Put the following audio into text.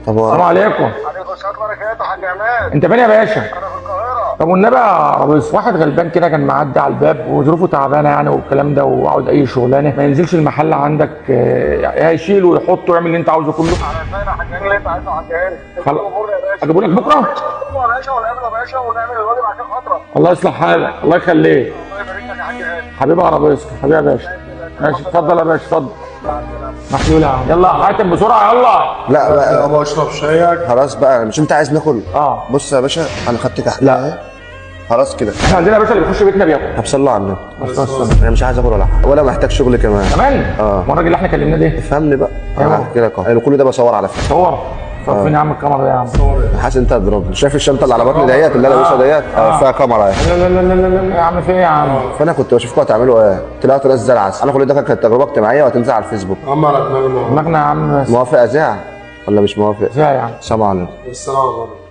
السلام عليكم. عليكم السلام وبركاته يا حاج عماد. انت فين يا باشا؟ انا في القاهره. طب والنبي يا ريس، واحد غلبان كده كان معدي على الباب وظروفه تعبانه يعني والكلام ده، وعاوز اي شغلانه، ما ينزلش المحل عندك هيشيله ويحطه ويعمل اللي انت عاوزه كله. على فين يا حاج؟ اللي انت عايزه عندي. خلاص. امور يا باشا. اجيبه لك بكره؟ يا باشا ونعمل يا باشا ونعمل الواجب عشان خاطرك. الله يصلح حالك، الله يخليك. الله يبارك لك يا حاج عماد. حبيبي يا ريس، حبيبي يا باشا. ماشي اتفضل يا باشا، اتفضل. محلول يا عم. يلا حاتم بسرعه يلا. لا بقى يابا اشرب شايك. خلاص بقى، مش انت عايز ناكل؟ بص يا باشا، انا خدت كحك. لا خلاص كده. احنا عندنا يا باشا اللي بيخش بيتنا بياكل. طب صلوا على النبي. بس انا مش عايز اكل ولا حاجه ولا محتاج شغل كمان. كمان؟ ما الراجل اللي احنا كلمناه ده افهمني بقى. ايوه. انا هحكي لك اهو، انا كل ده بصور على فكره. صور فين يا عم الكاميرا دي يا عم؟ حاسس انت هتضربني. شايف الشنطه اللي على بطني ديت اللي انا لابسها ديت؟ فيها كاميرا اهي. لا لا لا لا لا يا عم، في ايه يا عم؟ فانا كنت بشوفكم هتعملوا ايه، طلعتوا ناس زي العسل. انا كل ده كانت تجربه اجتماعيه وهتنزل على الفيسبوك. عم على دماغنا. دماغنا يا عم. بس موافق اذاع ولا مش موافق؟ ازاي يا عم؟ سلام عليكم. السلام عليكم.